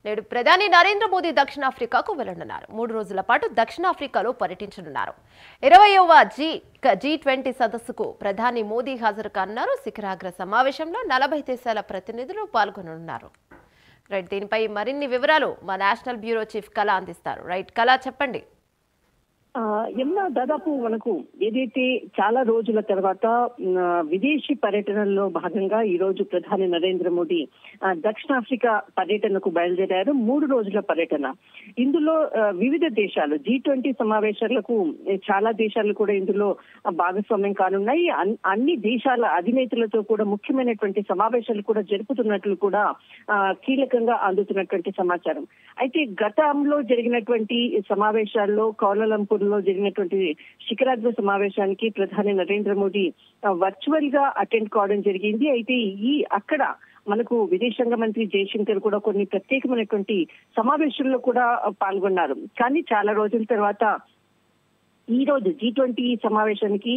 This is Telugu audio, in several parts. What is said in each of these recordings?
నేడు ప్రధాని నరేంద్ర మోదీ దక్షిణాఫ్రికాకు వెళ్లనున్నారు. 3 రోజుల పాటు దక్షిణాఫ్రికాలో పర్యటించనున్నారు. 20వ G20 సదస్సుకు ప్రధాని మోదీ హాజరు కానున్నారు. శిఖరాగ్ర సమావేశంలో 40 దేశాల ప్రతినిధులు పాల్గొననున్నారు. రైట్, దీనిపై మరిన్ని వివరాలు మా నేషనల్ బ్యూరో చీఫ్ కళ అందిస్తారు. రైట్ కళ, చెప్పండి. యమున, దాదాపు మనకు ఏదైతే చాలా రోజుల తర్వాత విదేశీ పర్యటనలో భాగంగా ఈ రోజు ప్రధాని నరేంద్ర మోదీ దక్షిణాఫ్రికా పర్యటనకు బయలుదేరారు. 3 రోజుల పర్యటన. ఇందులో వివిధ దేశాలు G20 సమావేశాలకు చాలా దేశాలు కూడా ఇందులో భాగస్వామ్యం కానున్నాయి. అన్ని దేశాల అధినేతలతో కూడా ముఖ్యమైనటువంటి సమావేశాలు కూడా జరుపుతున్నట్లు కూడా కీలకంగా అందుతున్నటువంటి సమాచారం. అయితే గతంలో జరిగినటువంటి సమావేశాల్లో కౌలాలంపూర్ లో జరిగినటువంటి శిఖరాగ్ర సమావేశానికి ప్రధాని నరేంద్ర మోదీ వర్చువల్ గా అటెండ్ కావడం జరిగింది. అయితే అక్కడ మనకు విదేశాంగ మంత్రి జయశంకర్ కూడా కొన్ని ప్రత్యేకమైనటువంటి సమావేశంలో కూడా పాల్గొన్నారు. కానీ చాలా రోజుల తర్వాత ఈ రోజు G20 సమావేశానికి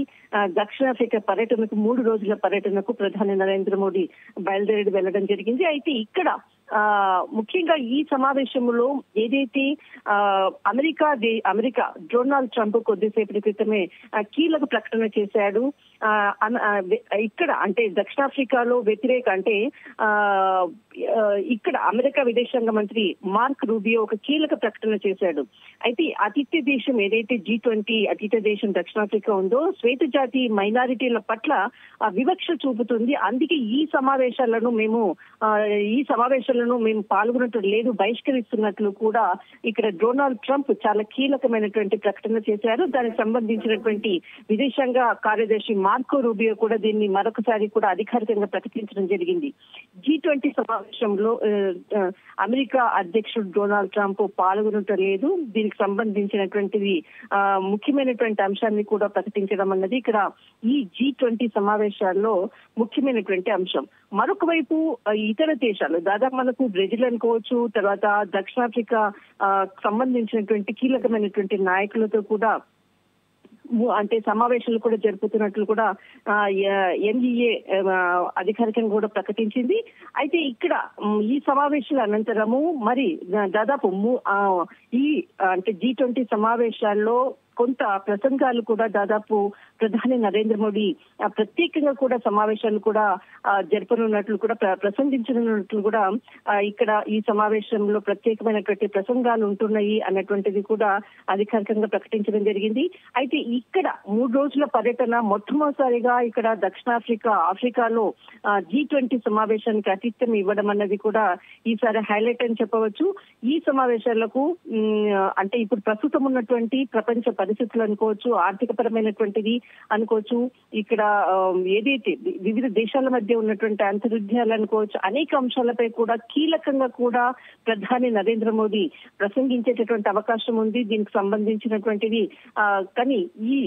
దక్షిణాఫ్రికా పర్యటనకు 3 రోజుల పర్యటనకు ప్రధాని నరేంద్ర మోదీ బయలుదేరి వెళ్లడం జరిగింది. అయితే ఇక్కడ ముఖ్యంగా ఈ సమావేశంలో ఏదైతే అమెరికా డొనాల్డ్ ట్రంప్ కొద్దిసేపటి క్రితమే కీలక ప్రకటన చేశాడు. ఇక్కడ అంటే దక్షిణాఫ్రికాలో ఇక్కడ అమెరికా విదేశాంగ మంత్రి మార్క్ రూబియో ఒక కీలక ప్రకటన చేశాడు. అయితే అతిథ్య దేశం ఏదైతే G20 అతిథ్య దేశం దక్షిణాఫ్రికా ఉందో శ్వేత జాతి మైనారిటీల పట్ల వివక్ష చూపుతుంది. అందుకే ఈ సమావేశాలను మేము పాల్గొనటం లేదు, బహిష్కరిస్తున్నట్లు కూడా ఇక్కడ డొనాల్డ్ ట్రంప్ చాలా కీలకమైనటువంటి ప్రకటన చేశారు. దానికి సంబంధించినటువంటి విదేశాంగ కార్యదర్శి మార్కో రూబియో కూడా దీన్ని మరొకసారి కూడా అధికారికంగా ప్రకటించడం జరిగింది. G20 సమావేశంలో అమెరికా అధ్యక్షుడు డొనాల్డ్ ట్రంప్ పాల్గొనటం లేదు. దీనికి సంబంధించినటువంటిది ముఖ్యమైనటువంటి అంశాన్ని కూడా ప్రకటించడం అన్నది ఇక్కడ ఈ G20 సమావేశాల్లో ముఖ్యమైనటువంటి అంశం. మరొక వైపు ఇతర దేశాలు దాదాపు మనకు బ్రెజిల్ అనుకోవచ్చు, తర్వాత దక్షిణాఫ్రికా సంబంధించినటువంటి కీలకమైనటువంటి నాయకులతో కూడా అంటే సమావేశాలు కూడా జరుపుతున్నట్లు కూడా NEA అధికారికంగా కూడా ప్రకటించింది. అయితే ఇక్కడ ఈ సమావేశాల అనంతరము మరి దాదాపు అంటే G20 సమావేశాల్లో కొంత ప్రసంగాలు కూడా దాదాపు ప్రధాని నరేంద్ర మోదీ ప్రత్యేకంగా కూడా సమావేశాలు కూడా జరపనున్నట్లు కూడా ప్రసంగించనున్నట్లు కూడా ఇక్కడ ఈ సమావేశంలో ప్రత్యేకమైనటువంటి ప్రసంగాలు ఉంటున్నాయి అన్నటువంటిది కూడా అధికారికంగా ప్రకటించడం జరిగింది. అయితే ఇక్కడ 3 రోజుల పర్యటన మొట్టమొదటిసారిగా ఇక్కడ ఆఫ్రికాలో G20 సమావేశానికి ఆతిథ్యం ఇవ్వడం అన్నది కూడా ఈసారి హైలైట్ అని చెప్పవచ్చు. ఈ సమావేశాలకు అంటే ఇప్పుడు ప్రస్తుతం ఉన్నటువంటి ప్రపంచ పరిస్థితులు అనుకోవచ్చు, ఆర్థిక పరమైనటువంటిది అనుకోవచ్చు, ఇక్కడ ఏదైతే వివిధ దేశాల మధ్య ఉన్నటువంటి అంతర్యుద్ధాలు అనుకోవచ్చు, అనేక అంశాలపై కూడా కీలకంగా కూడా ప్రధాని నరేంద్ర మోదీ ప్రసంగించేటటువంటి అవకాశం ఉంది. దీనికి సంబంధించినటువంటిది కానీ ఈ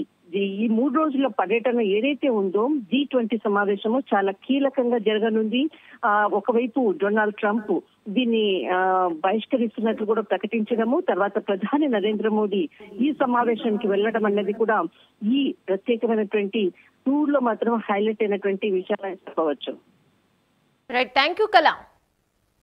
3 రోజుల పర్యటన ఏదైతే ఉందో G20 సమావేశము చాలా కీలకంగా జరగనుంది. ఒకవైపు డొనాల్డ్ ట్రంప్ దీన్ని బహిష్కరిస్తున్నట్లు కూడా ప్రకటించడము, తర్వాత ప్రధాని నరేంద్ర మోదీ ఈ సమావేశానికి వెళ్లడం అన్నది కూడా ఈ ప్రత్యేకమైనటువంటి టూర్ లో మాత్రం హైలైట్ అయినటువంటి విషయాలు చెప్పవచ్చు. రైట్, థ్యాంక్ యూ కళ.